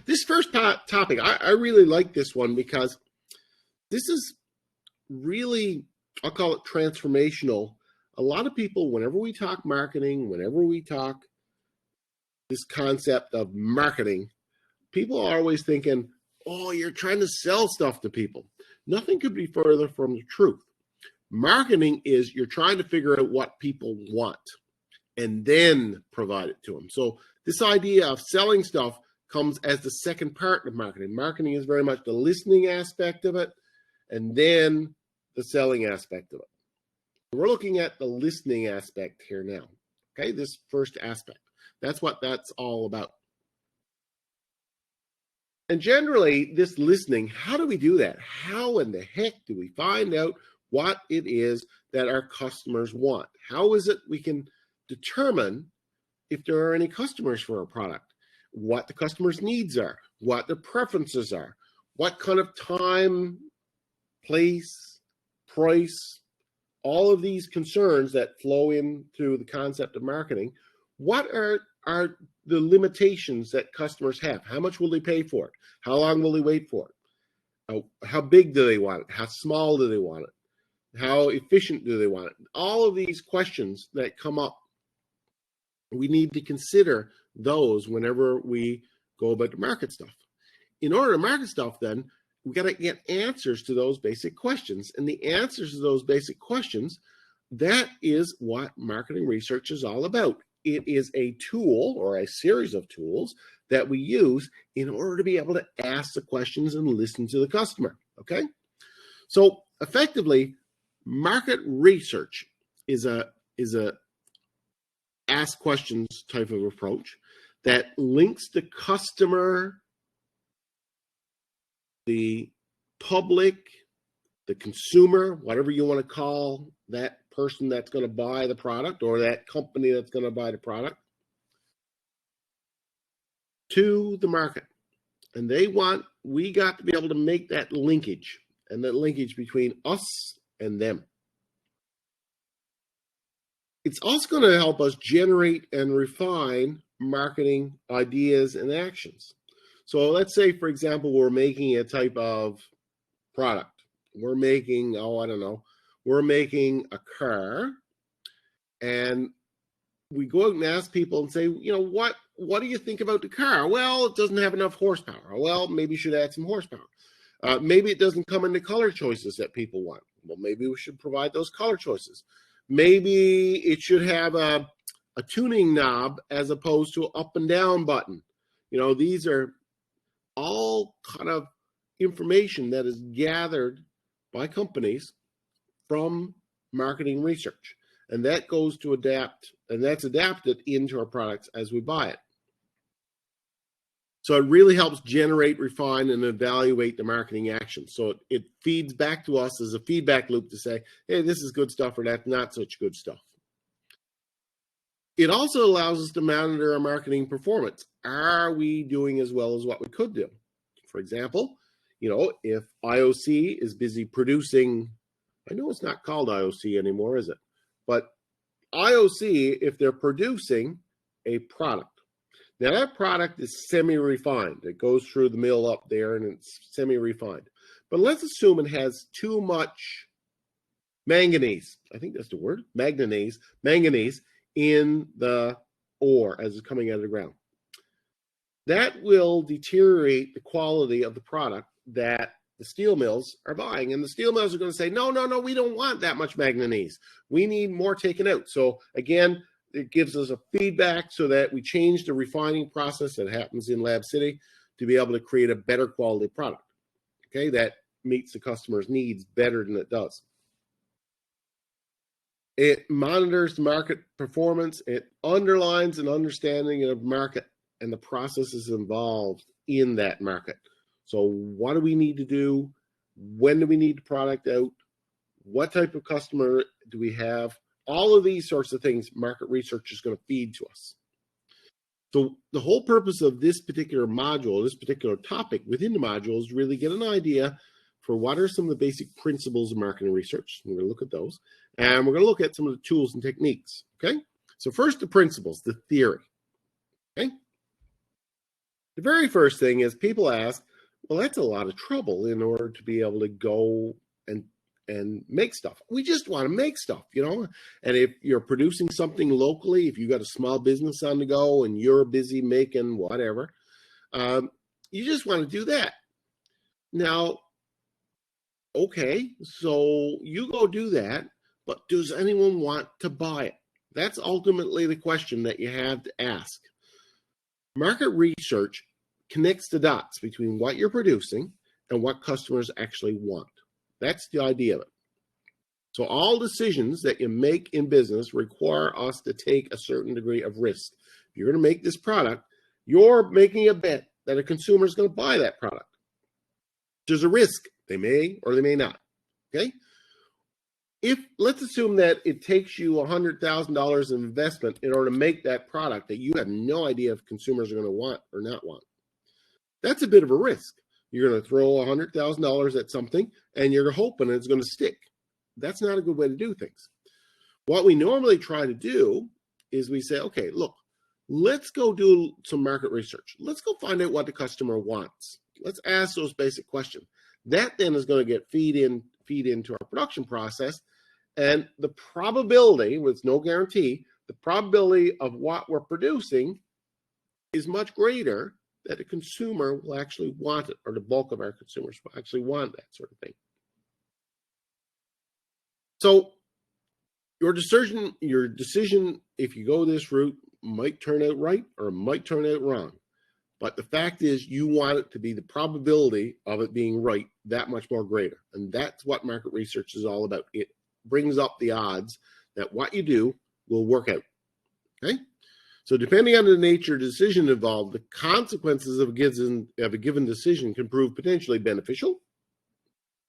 This first topic, I really like this one because this is really, I'll call it transformational. A lot of people, whenever we talk marketing, whenever we talk this concept of marketing, people are always thinking, oh, you're trying to sell stuff to people. Nothing could be further from the truth. Marketing is you're trying to figure out what people want and then provide it to them. So this idea of selling stuff comes as the second part of marketing. Marketing is very much the listening aspect of it and then the selling aspect of it. We're looking at the listening aspect here now. Okay, this first aspect. That's what that's all about. And generally, this listening, how do we do that? How in the heck do we find out what it is that our customers want? How is it we can determine if there are any customers for our product, what the customer's needs are, what their preferences are, what kind of time, place, price, all of these concerns that flow into the concept of marketing. What are the limitations that customers have? How much will they pay for it? How long will they wait for it? How big do they want it? How small do they want it? How efficient do they want it? All of these questions that come up, we need to consider those whenever we go about to market stuff. In order to market stuff, then, we got to get answers to those basic questions. And the answers to those basic questions, that is what marketing research is all about. It is a tool or a series of tools that we use in order to be able to ask the questions and listen to the customer, okay? So effectively, market research is a ask questions type of approach that links the customer, the public, the consumer, whatever you want to call that person that's going to buy the product or that company that's going to buy the product, to the market. And we got to be able to make that linkage, and that linkage between us and them. It's also going to help us generate and refine marketing ideas and actions. So let's say, for example, we're making a type of product. We're making, we're making a car, and we go out and ask people and say, what do you think about the car? Well, it doesn't have enough horsepower. Well, maybe you should add some horsepower. Maybe it doesn't come in the color choices that people want. Well, maybe we should provide those color choices. Maybe it should have a tuning knob as opposed to an up and down button. These are all kind of information that is gathered by companies from marketing research. And that goes to adapt, and that's adapted into our products as we buy it. So it really helps generate, refine, and evaluate the marketing action. So it feeds back to us as a feedback loop to say, hey, this is good stuff or that's not such good stuff. It also allows us to monitor our marketing performance. Are we doing as well as what we could do? For example, if IOC is busy producing, I know it's not called IOC anymore, is it? But IOC, if they're producing a product, now that product is semi-refined. It goes through the mill up there and it's semi-refined. But let's assume it has too much manganese. I think that's the word, manganese in the ore as it's coming out of the ground. That will deteriorate the quality of the product that the steel mills are buying. And the steel mills are going to say, no, we don't want that much manganese. We need more taken out. So again, it gives us a feedback so that we change the refining process that happens in Lab City to be able to create a better quality product, okay, that meets the customer's needs better than it does. It monitors the market performance. It underlines an understanding of market and the processes involved in that market. So what do we need to do? When do we need the product out? What type of customer do we have? All of these sorts of things, market research is going to feed to us. So the whole purpose of this particular module, this particular topic within the module is really get an idea for what are some of the basic principles of marketing research. We're going to look at those. And we're going to look at some of the tools and techniques, okay? So first, the principles, the theory, okay? The very first thing is people ask, well, that's a lot of trouble in order to be able to go and make stuff. We just want to make stuff, you know. And if you're producing something locally, if you got a small business on the go and you're busy making whatever, you just want to do that. Now, okay, so you go do that, but does anyone want to buy it? That's ultimately the question that you have to ask. Market research connects the dots between what you're producing and what customers actually want. That's the idea of it. So all decisions that you make in business require us to take a certain degree of risk. If you're going to make this product, you're making a bet that a consumer is going to buy that product. There's a risk. They may or they may not. Okay? If let's assume that it takes you $100,000 of investment in order to make that product that you have no idea if consumers are going to want or not want. That's a bit of a risk. You're going to throw $100,000 at something and you're hoping it's going to stick. That's not a good way to do things. What we normally try to do is we say, okay, look, let's go do some market research. Let's go find out what the customer wants. Let's ask those basic questions. That then is going to get feed into our production process. And the probability, with no guarantee, the probability of what we're producing is much greater that the consumer will actually want it, or the bulk of our consumers will actually want that sort of thing. So your decision, if you go this route, might turn out right or might turn out wrong. But the fact is, you want it to be the probability of it being right that much more greater. And that's what market research is all about. It brings up the odds that what you do will work out. Okay? So depending on the nature of the decision involved, the consequences of a given decision can prove potentially beneficial.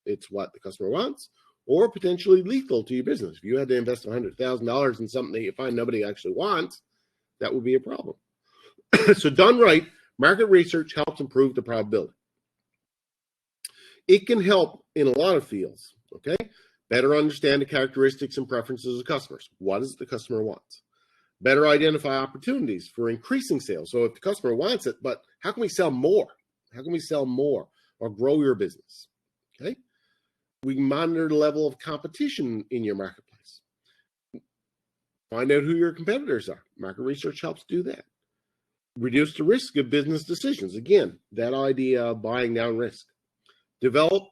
It's what the customer wants, or potentially lethal to your business. If you had to invest $100,000 in something that you find nobody actually wants, that would be a problem. So done right, market research helps improve the probability. It can help in a lot of fields, okay? Better understand the characteristics and preferences of customers. What is it the customer wants? Better identify opportunities for increasing sales. So if the customer wants it, but how can we sell more? How can we sell more or grow your business? Okay? We can monitor the level of competition in your marketplace. Find out who your competitors are. Market research helps do that. Reduce the risk of business decisions. Again, that idea of buying down risk. Develop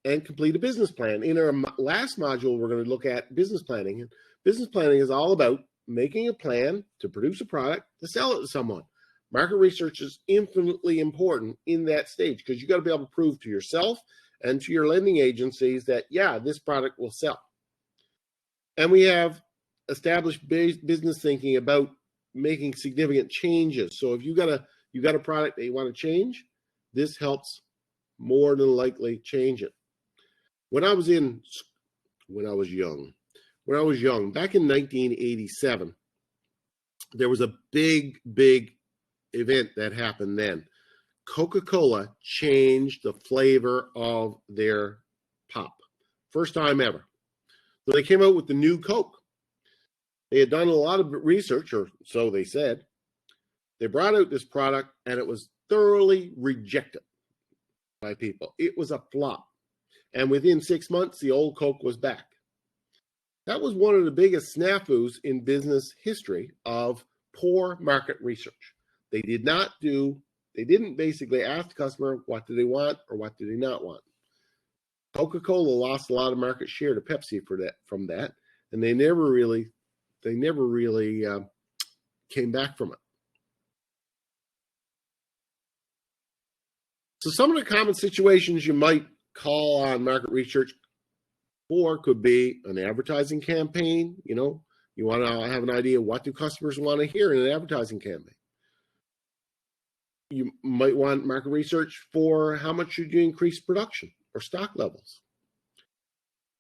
and complete a business plan. In our last module, we're going to look at business planning. And business planning is all about making a plan to produce a product, to sell it to someone. Market research is infinitely important in that stage because you got to be able to prove to yourself and to your lending agencies that, yeah, this product will sell. And we have established business thinking about making significant changes. So if you got a product that you want to change, this helps more than likely change it. When I was young, back in 1987, there was a big event that happened then. Coca-Cola changed the flavor of their pop. First time ever. So they came out with the new Coke. They had done a lot of research, or so they said. They brought out this product, and it was thoroughly rejected by people. It was a flop. And within 6 months, the old Coke was back. That was one of the biggest snafus in business history of poor market research. They didn't basically ask the customer what do they want or what do they not want. Coca-Cola lost a lot of market share to Pepsi from that, and they never really came back from it. So some of the common situations you might call on market research for could be an advertising campaign. You know, you want to have an idea what do customers want to hear in an advertising campaign. You might want market research for how much should you increase production or stock levels.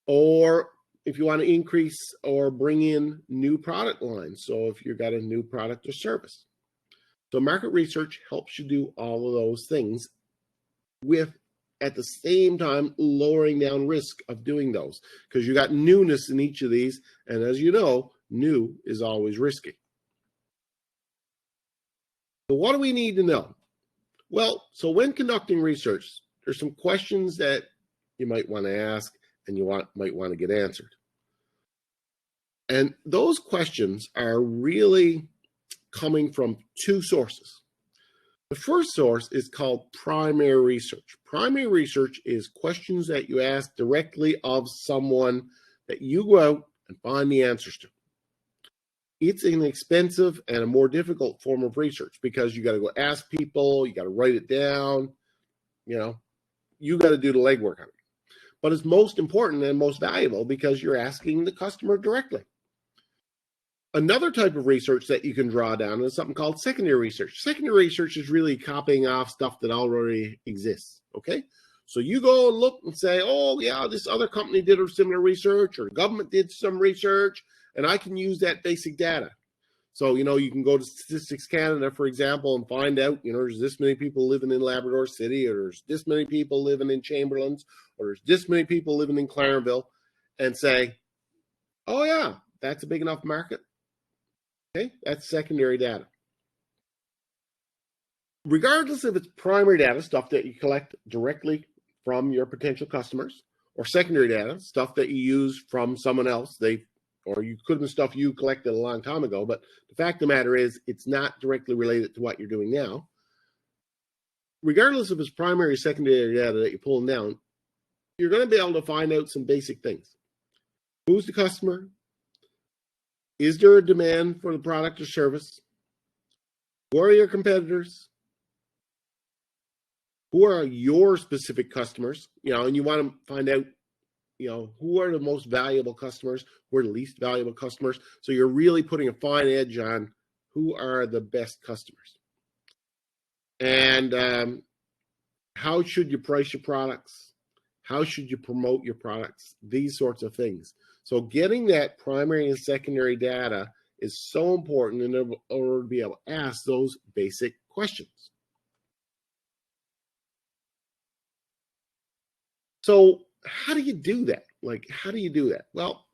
Or if you want to increase or bring in new product lines. So if you've got a new product or service. So market research helps you do all of those things with, at the same time, lowering down risk of doing those, because you got newness in each of these. And as you know, new is always risky. So what do we need to know? Well, so when conducting research, there's some questions that you might want to ask and might want to get answered. And those questions are really coming from two sources. The first source is called primary research. Primary research is questions that you ask directly of someone that you go out and find the answers to. It's an expensive and a more difficult form of research because you got to go ask people, you got to write it down, you got to do the legwork on it. But it's most important and most valuable because you're asking the customer directly. Another type of research that you can draw down is something called secondary research. Secondary research is really copying off stuff that already exists, okay? So you go and look and say, oh, yeah, this other company did a similar research, or government did some research, and I can use that basic data. So, you can go to Statistics Canada, for example, and find out, there's this many people living in Labrador City, or there's this many people living in Chamberlains, or there's this many people living in Clarenville, and say, oh, yeah, that's a big enough market. Okay, that's secondary data. Regardless if it's primary data, stuff that you collect directly from your potential customers, or secondary data, stuff that you use from someone else, or you could have been stuff you collected a long time ago, but the fact of the matter is it's not directly related to what you're doing now. Regardless if it's primary or secondary data that you're pulling down, you're going to be able to find out some basic things. Who's the customer? Is there a demand for the product or service? Who are your competitors? Who are your specific customers? And you want to find out, who are the most valuable customers? Who are the least valuable customers? So you're really putting a fine edge on who are the best customers. And how should you price your products? How should you promote your products? These sorts of things. So getting that primary and secondary data is so important in order to be able to ask those basic questions. So how do you do that? How do you do that? Well,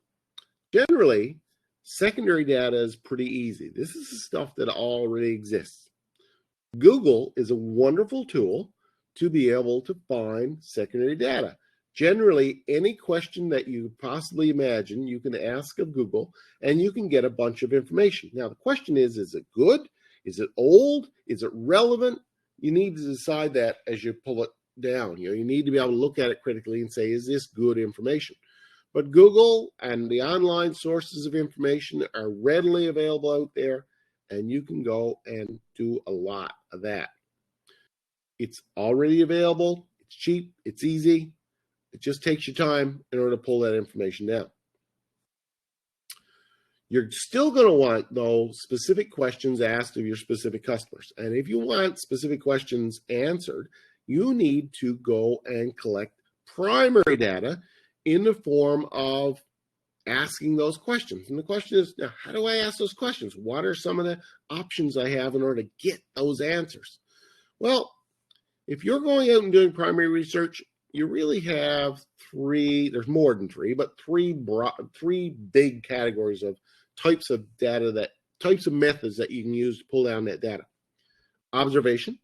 generally, secondary data is pretty easy. This is the stuff that already exists. Google is a wonderful tool to be able to find secondary data. Generally, any question that you possibly imagine, you can ask of Google, and you can get a bunch of information. Now, the question is it good? Is it old? Is it relevant? You need to decide that as you pull it down. You need to be able to look at it critically and say, is this good information? But Google and the online sources of information are readily available out there, and you can go and do a lot of that. It's already available. It's cheap. It's easy. It just takes you time in order to pull that information down. You're still going to want, though, specific questions asked of your specific customers. And if you want specific questions answered, you need to go and collect primary data in the form of asking those questions. And the question is, now, how do I ask those questions? What are some of the options I have in order to get those answers? Well, if you're going out and doing primary research, you really have there's more than three, but three big categories of types of methods that you can use to pull down that data. Observation,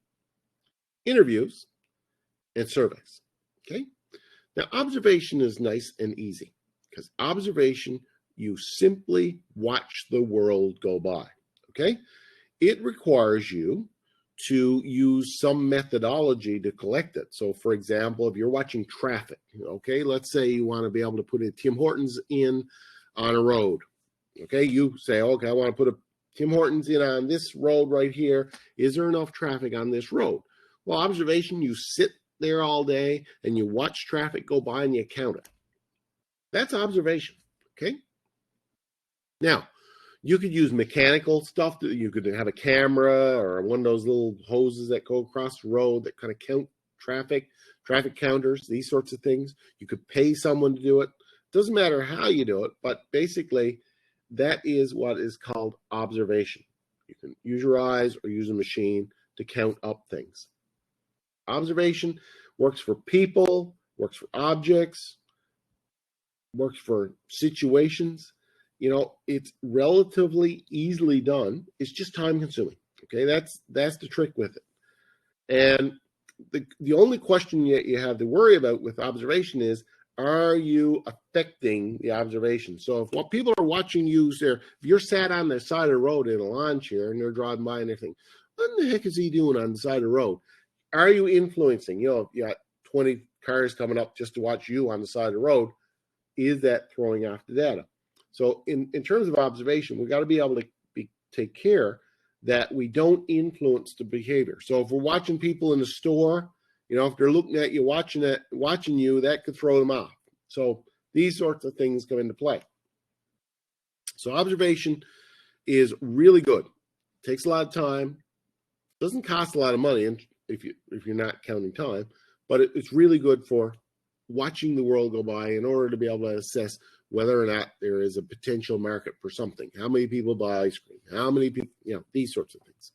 interviews, and surveys. Okay. Now, observation is nice and easy because observation, you simply watch the world go by. Okay. It requires you to use some methodology to collect it. So, for example, if you're watching traffic, okay, let's say you want to be able to put a Tim Hortons in on a road. Okay, you say, okay, I want to put a Tim Hortons in on this road right here. Is there enough traffic on this road? Well, observation, you sit there all day and you watch traffic go by and you count it. That's observation, okay? Now, you could use mechanical stuff. You could have a camera or one of those little hoses that go across the road that kind of count traffic counters, these sorts of things. You could pay someone to do it. Doesn't matter how you do it, but basically that is what is called observation. You can use your eyes or use a machine to count up things. Observation works for people, works for objects, works for situations. It's relatively easily done. It's just time consuming. Okay, that's the trick with it. And the only question you have to worry about with observation is, are you affecting the observation? So if what people are watching you, if you're sat on the side of the road in a lawn chair and they're driving by and they think, what the heck is he doing on the side of the road? Are you influencing? You got 20 cars coming up just to watch you on the side of the road. Is that throwing off the data? So in terms of observation, we got to be able to take care that we don't influence the behavior. So if we're watching people in the store, if they're looking at you, watching you, that could throw them off. So these sorts of things come into play. So observation is really good. It takes a lot of time. Doesn't cost a lot of money if you're not counting time, but it's really good for watching the world go by in order to be able to assess whether or not there is a potential market for something. How many people buy ice cream? How many people, these sorts of things.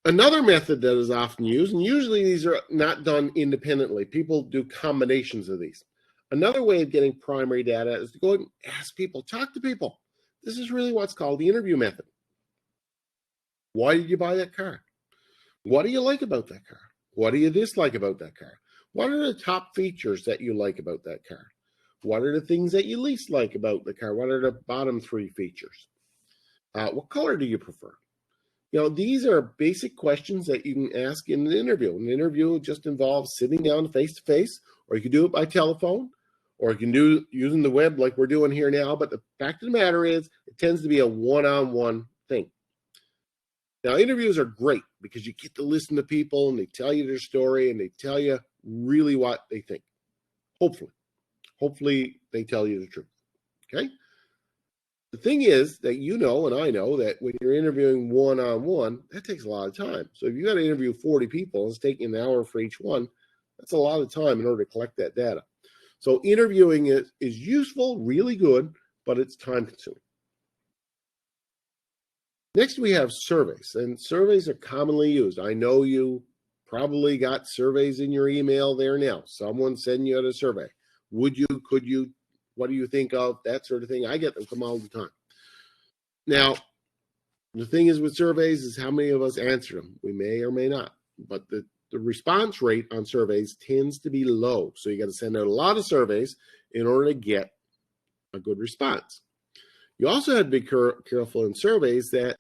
Another method that is often used, and usually these are not done independently. People do combinations of these. Another way of getting primary data is to go and ask people, talk to people. This is really what's called the interview method. Why did you buy that car? What do you like about that car? What do you dislike about that car? What are the top features that you like about that car? What are the things that you least like about the car? What are the bottom 3 features? What color do you prefer? These are basic questions that you can ask in an interview. An interview just involves sitting down face-to-face, or you can do it by telephone, or you can do it using the web like we're doing here now. But the fact of the matter is, it tends to be a one-on-one thing. Now, interviews are great because you get to listen to people and they tell you their story and they tell you really what they think. Hopefully they tell you the truth. Okay? The thing is that and I know that when you're interviewing one-on-one, that takes a lot of time. So if you got to interview 40 people, it's taking an hour for each one. That's a lot of time in order to collect that data. So interviewing is useful, really good, but it's time consuming. Next, we have surveys, and surveys are commonly used. I know you probably got surveys in your email there now. Someone sending you out a survey. Would you, could you, what do you think of, that sort of thing. I get them come all the time. Now, the thing is with surveys is how many of us answer them. We may or may not, but the response rate on surveys tends to be low. So you got to send out a lot of surveys in order to get a good response. You also have to be careful in surveys that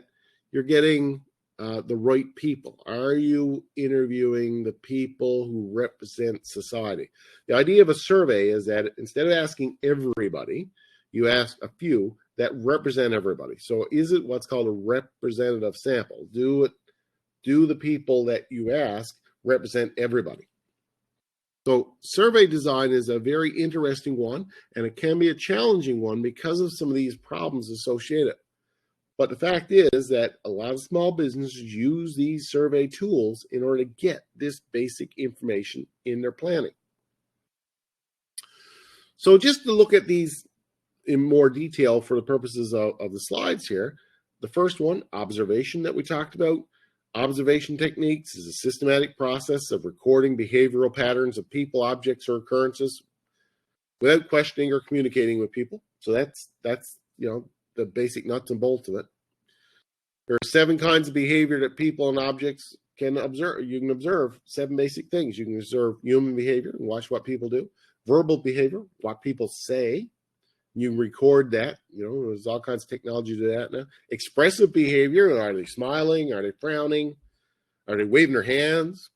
you're getting the right people. Are you interviewing the people who represent society? The idea of a survey is that instead of asking everybody, you ask a few that represent everybody. So is it what's called a representative sample? Do the people that you ask represent everybody? So survey design is a very interesting one, and it can be a challenging one because of some of these problems associated. But the fact is that a lot of small businesses use these survey tools in order to get this basic information in their planning. So just to look at these in more detail for the purposes of the slides here, the first one, observation that we talked about. Observation techniques is a systematic process of recording behavioral patterns of people, objects, or occurrences without questioning or communicating with people. So that's the basic nuts and bolts of it. There are 7 kinds of behavior that people and objects can observe. You can observe 7 basic things. You can observe human behavior and watch what people do. Verbal behavior, what people say. You can record that. There's all kinds of technology to that now. Expressive behavior, are they smiling? Are they frowning? Are they waving their hands?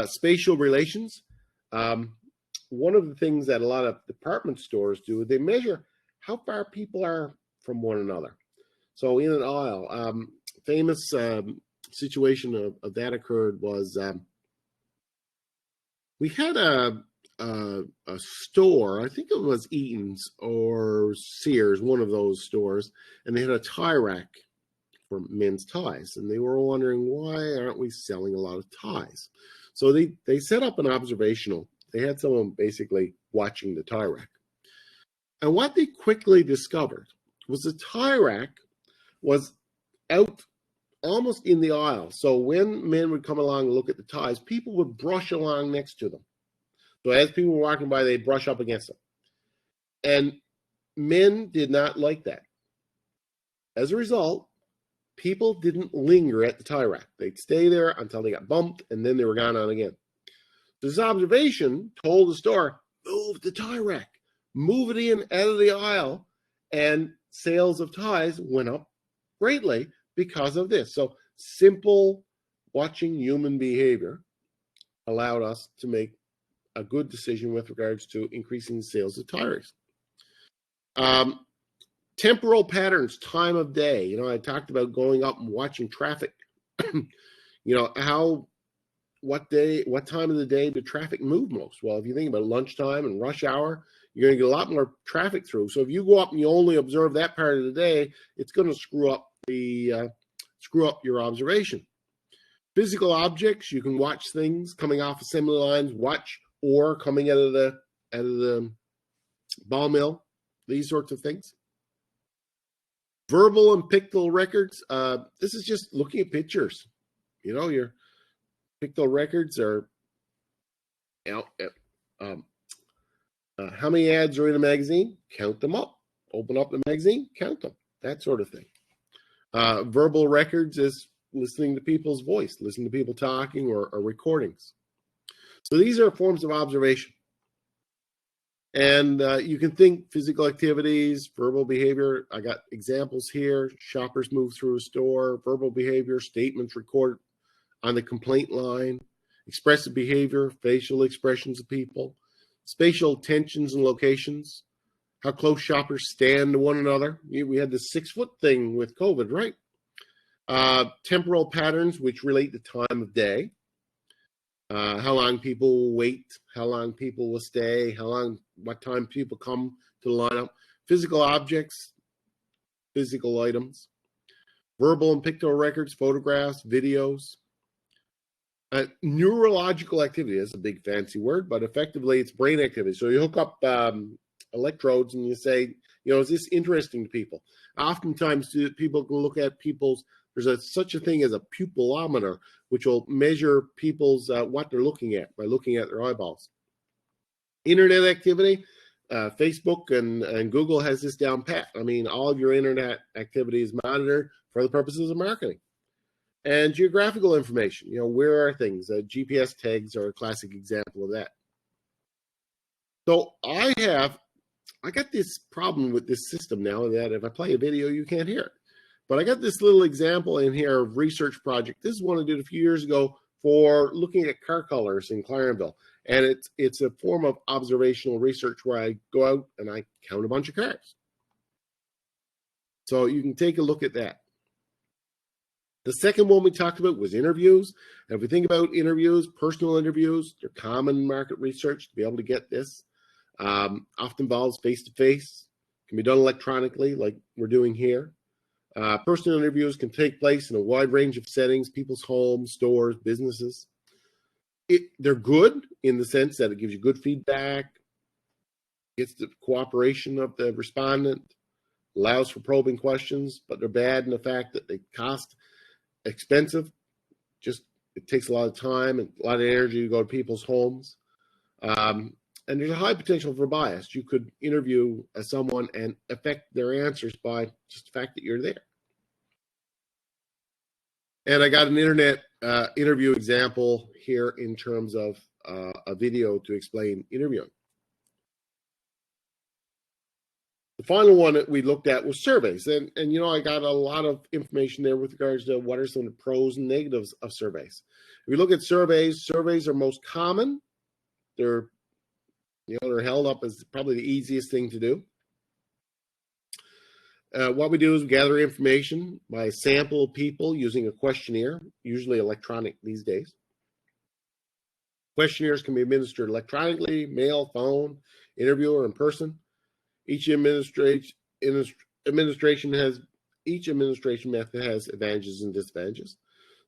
Spatial relations. One of the things that a lot of department stores do, they measure how far people are from one another. So in an aisle, famous situation of that occurred was we had a store, I think it was Eaton's or Sears, one of those stores, and they had a tie rack for men's ties, and they were wondering, why aren't we selling a lot of ties? So they set up an observational. They had someone basically watching the tie rack. And what they quickly discovered was the tie rack was out almost in the aisle. So when men would come along and look at the ties, people would brush along next to them. So as people were walking by, they'd brush up against them. And men did not like that. As a result, people didn't linger at the tie rack. They'd stay there until they got bumped, and then they were gone on again. This observation told the store, move the tie rack, move it in out of the aisle, and sales of ties went up greatly because of this. So simple watching human behavior allowed us to make a good decision with regards to increasing sales of tie racks. Temporal patterns, time of day. I talked about going up and watching traffic. What time of the day did traffic move most? Well, if you think about lunchtime and rush hour, you're going to get a lot more traffic through. So if you go up and you only observe that part of the day, it's going to screw up your observation. Physical objects, you can watch things coming off assembly lines, watch ore coming out of the ball mill, these sorts of things. Verbal and pictorial records. This is just looking at pictures. Your pictorial records are how many ads are in a magazine? Count them up. Open up the magazine, count them. That sort of thing. Verbal records is listening to people's voice, listening to people talking or recordings. So these are forms of observation. And you can think physical activities, verbal behavior. I got examples here. Shoppers move through a store, verbal behavior, statements recorded on the complaint line, expressive behavior, facial expressions of people, spatial tensions and locations, how close shoppers stand to one another. We had the 6-foot thing with COVID, right? Temporal patterns, which relate to time of day. How long people will wait, how long people will stay, what time people come to the lineup. Physical objects, physical items. Verbal and pictorial records, photographs, videos. Neurological activity is a big fancy word, but effectively it's brain activity. So you hook up electrodes and you say, is this interesting to people? Oftentimes people can look at there's such a thing as a pupillometer, which will measure people's what they're looking at by looking at their eyeballs. Internet activity, Facebook and Google has this down pat. All of your internet activity is monitored for the purposes of marketing. And geographical information, where are things? GPS tags are a classic example of that. So I got this problem with this system now that if I play a video, you can't hear it. But I got this little example in here of research project. This is one I did a few years ago for looking at car colors in Clarenville. And it's a form of observational research where I go out and I count a bunch of cars. So you can take a look at that. The second one we talked about was interviews. And if we think about interviews, personal interviews, they're common market research to be able to get this. Often involves face-to-face, can be done electronically like we're doing here. Personal interviews can take place in a wide range of settings, people's homes, stores, businesses. They're good in the sense that it gives you good feedback, gets the cooperation of the respondent, allows for probing questions, but they're bad in the fact that they cost expensive. It takes a lot of time and a lot of energy to go to people's homes. And there's a high potential for bias. You could interview someone and affect their answers by just the fact that you're there. And I got an internet interview example here in terms of a video to explain interviewing. The final one that we looked at was surveys. And I got a lot of information there with regards to what are some of the pros and negatives of surveys. If we look at surveys are most common. They're held up as probably the easiest thing to do. What we do is we gather information by a sample of people using a questionnaire, usually electronic these days. Questionnaires can be administered electronically, mail, phone, interview, or in person. Each administration method has advantages and disadvantages.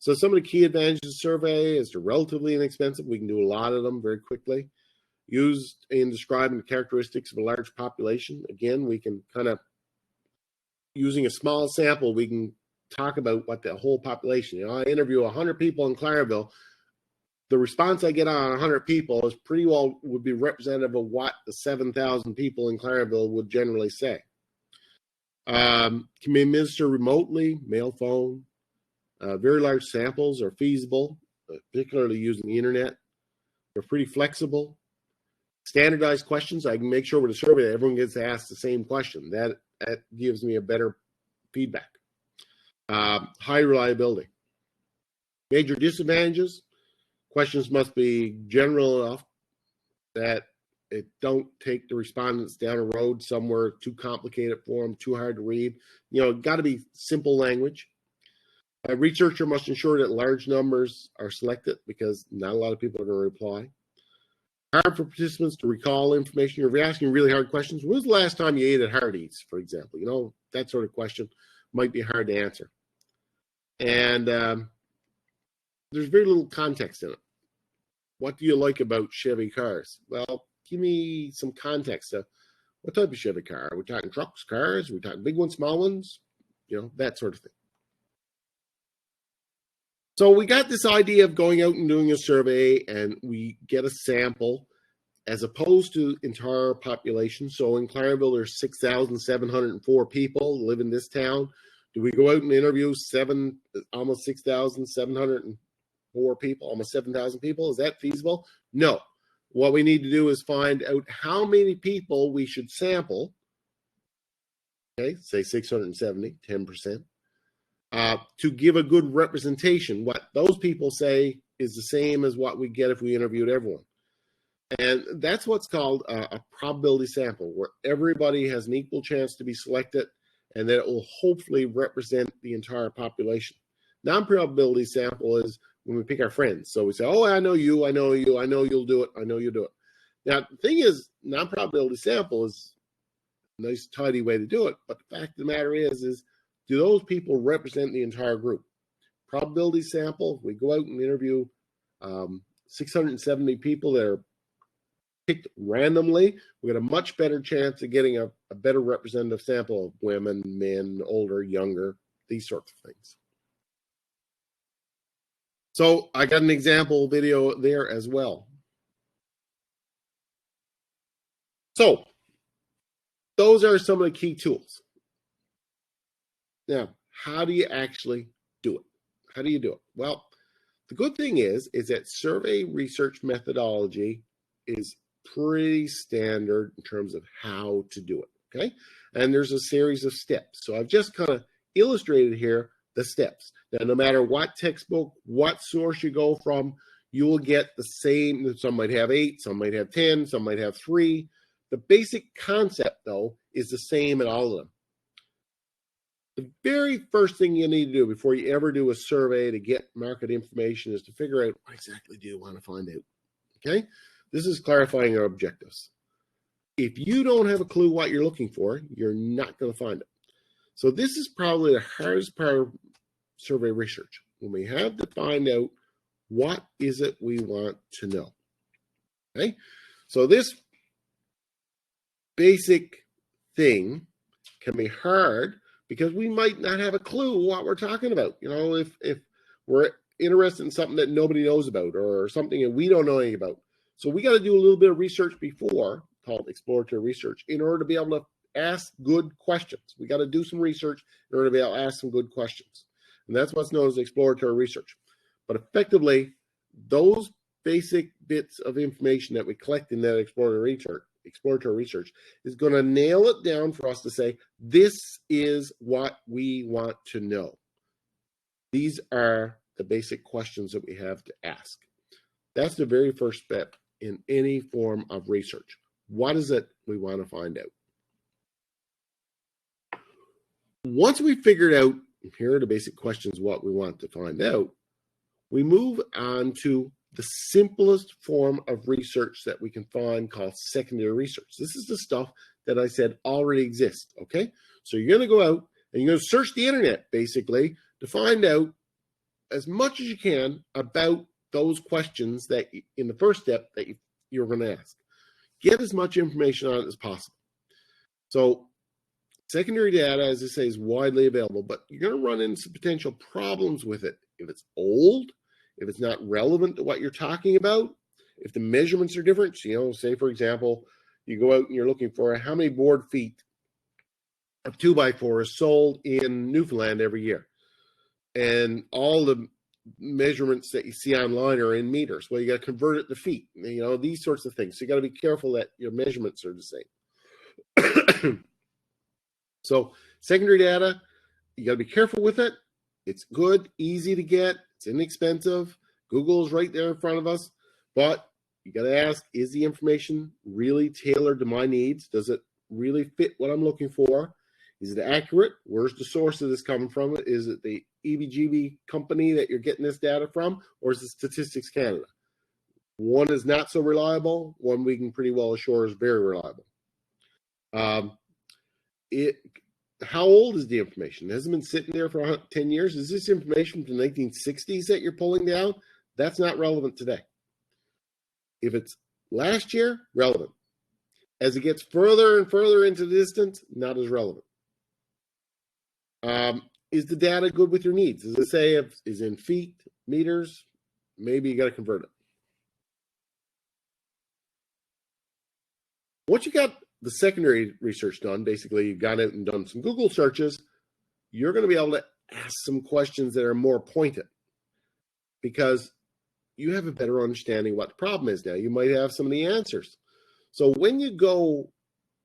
So some of the key advantages of survey is they're relatively inexpensive. We can do a lot of them very quickly. Used in describing the characteristics of a large population. Again, we can using a small sample, we can talk about what the whole population. I interview 100 people in Clarenville. The response I get on 100 people is pretty well would be representative of what the 7,000 people in Clarenville would generally say. Can be administered remotely, mail, phone. Very large samples are feasible, particularly using the internet. They're pretty flexible. Standardized questions, I can make sure with a survey that everyone gets asked the same question. That gives me a better feedback. High reliability. Major disadvantages, questions must be general enough that it don't take the respondents down a road somewhere too complicated for them, too hard to read. Got to be simple language. A researcher must ensure that large numbers are selected because not a lot of people are going to reply. Hard for participants to recall information. If you're asking really hard questions, when was the last time you ate at Hardee's, for example? That sort of question might be hard to answer. And there's very little context in it. What do you like about Chevy cars? Well, give me some context. What type of Chevy car? Are we talking trucks, cars? Are we talking big ones, small ones? That sort of thing. So we got this idea of going out and doing a survey, and we get a sample as opposed to entire population. So in Clarenville, there's 6,704 people live in this town. Do we go out and interview almost 6,704 people, almost 7,000 people? Is that feasible? No. What we need to do is find out how many people we should sample. Okay, say 670, 10%. To give a good representation. What those people say is the same as what we get if we interviewed everyone. And that's what's called a probability sample, where everybody has an equal chance to be selected, and that it will hopefully represent the entire population. Non-probability sample is when we pick our friends. So we say, oh, I know you, I know you, I know you'll do it, I know you'll do it. Now, the thing is, non-probability sample is a nice, tidy way to do it, but the fact of the matter is do those people represent the entire group? Probability sample, we go out and interview 670 people that are picked randomly. We got a much better chance of getting a better representative sample of women, men, older, younger, these sorts of things. So I got an example video there as well. So those are some of the key tools. Now, how do you actually do it? How do you do it? Well, the good thing is that survey research methodology is pretty standard in terms of how to do it, okay? And there's a series of steps. So I've just kind of illustrated here the steps. Now, no matter what textbook, what source you go from, you will get the same. Some might have 8, some might have 10, some might have 3. The basic concept, though, is the same in all of them. The very first thing you need to do before you ever do a survey to get market information is to figure out what exactly do you want to find out, okay? This is clarifying your objectives. If you don't have a clue what you're looking for, you're not going to find it. So this is probably the hardest part of survey research, when we have to find out what is it we want to know, okay? So this basic thing can be hard because we might not have a clue what we're talking about. If we're interested in something that nobody knows about or something that we don't know anything about. So we got to do a little bit of research before, called exploratory research, in order to be able to ask good questions. We got to do some research in order to be able to ask some good questions. And that's what's known as exploratory research. But effectively, those basic bits of information that we collect in that exploratory research is going to nail it down for us to say, this is what we want to know. These are the basic questions that we have to ask. That's the very first step in any form of research. What is it we want to find out? Once we figured out, here are the basic questions, what we want to find out, we move on to the simplest form of research that we can find, called secondary research. This is the stuff that I said already exists, okay? So you're going to go out and you're going to search the internet, basically, to find out as much as you can about those questions that in the first step that you're going to ask. Get as much information on it as possible. So secondary data, as I say, is widely available, but you're going to run into some potential problems with it. If it's old, if it's not relevant to what you're talking about, if the measurements are different. So, say, for example, you go out and you're looking for how many board feet a 2x4 is sold in Newfoundland every year. And all the measurements that you see online are in meters. Well, you got to convert it to feet, these sorts of things. So you got to be careful that your measurements are the same. So secondary data, you got to be careful with it. It's good, easy to get, it's inexpensive. Google's right there in front of us, but you got to ask, is the information really tailored to my needs? Does it really fit what I'm looking for? Is it accurate? Where's the source of this coming from? Is it the EBGB company that you're getting this data from, or is it Statistics Canada? One is not so reliable. One we can pretty well assure is very reliable. How old is the information? It hasn't been sitting there for 10 years. Is this information from the 1960s that you're pulling down? That's not relevant today. If it's last year, relevant. As it gets further and further into the distance, not as relevant. Is the data good with your needs? Does it say is in feet, meters? Maybe you got to convert it. Once you got the secondary research done, basically you've gone out and done some Google searches, you're going to be able to ask some questions that are more pointed because you have a better understanding what the problem is now. You might have some of the answers. So when you go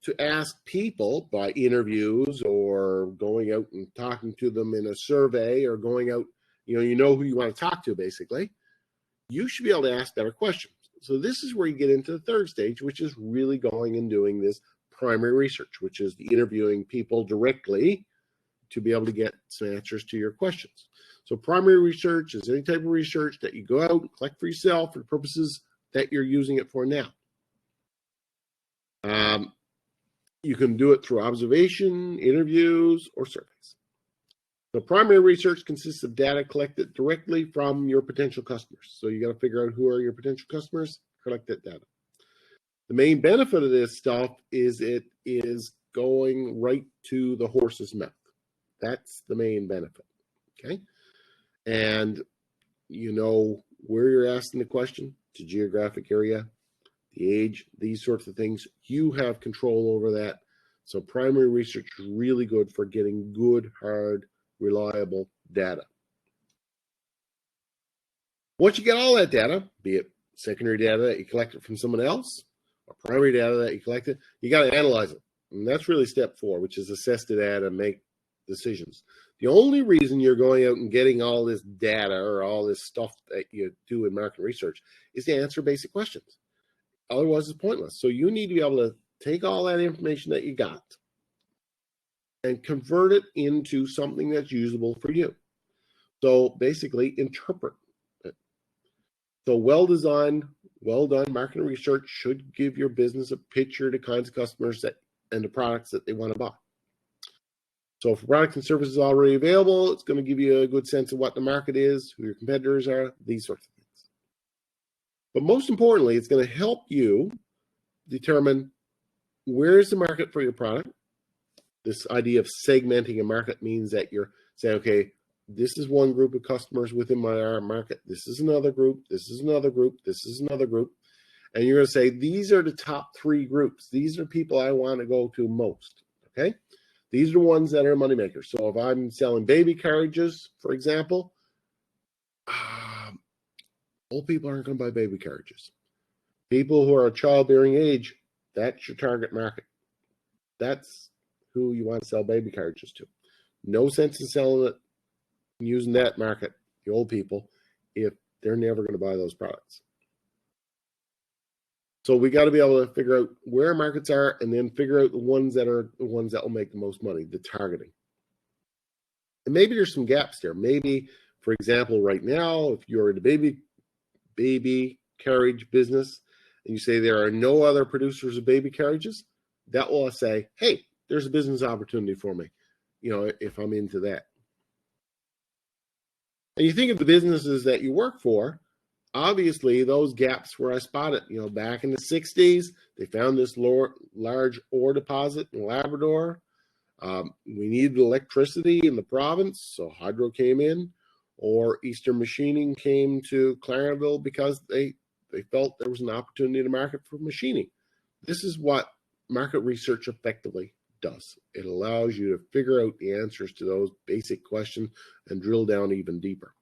to ask people by interviews or going out and talking to them in a survey or going out, you know who you want to talk to basically, you should be able to ask better questions. So this is where you get into the third stage, which is really going and doing this primary research, which is the interviewing people directly to be able to get some answers to your questions. So primary research is any type of research that you go out and collect for yourself for the purposes that you're using it for now. You can do it through observation, interviews, or surveys. The primary research consists of data collected directly from your potential customers. So you got to figure out who are your potential customers, collect that data. The main benefit of this stuff is it is going right to the horse's mouth. That's the main benefit, okay? And you know where you're asking the question, the geographic area, the age, these sorts of things. You have control over that. So primary research is really good for getting good, hard, reliable data. Once you get all that data, be it secondary data that you collected from someone else or primary data that you collected, you got to analyze it. And that's really step 4, which is assess the data and make decisions. The only reason you're going out and getting all this data or all this stuff that you do in market research is to answer basic questions. Otherwise, it's pointless. So you need to be able to take all that information that you got and convert it into something that's usable for you. So basically, interpret it. So well-designed, well-done market research should give your business a picture of the kinds of customers that and the products that they want to buy. So if a product and service is already available, it's going to give you a good sense of what the market is, who your competitors are, these sorts of things. But most importantly, it's going to help you determine where is the market for your product. This idea of segmenting a market means that you're saying, okay, this is one group of customers within my market. This is another group. This is another group. This is another group. And you're going to say, these are the top 3 groups. These are people I want to go to most, okay? These are the ones that are moneymakers. So if I'm selling baby carriages, for example, old people aren't going to buy baby carriages. People who are of childbearing age, that's your target market. That's who you want to sell baby carriages to. No sense in selling it and using that market, the old people, if they're never going to buy those products. So we got to be able to figure out where markets are and then figure out the ones that are the ones that will make the most money, the targeting. And maybe there's some gaps there. Maybe, for example, right now, if you're in the baby carriage business and you say there are no other producers of baby carriages, that will say, hey, there's a business opportunity for me, if I'm into that. And you think of the businesses that you work for, obviously those gaps where I spotted, back in the 60s, they found this large ore deposit in Labrador. We needed electricity in the province, so hydro came in, or Eastern Machining came to Clarenville because they felt there was an opportunity in the market for machining. This is what market research effectively does. It allows you to figure out the answers to those basic questions and drill down even deeper.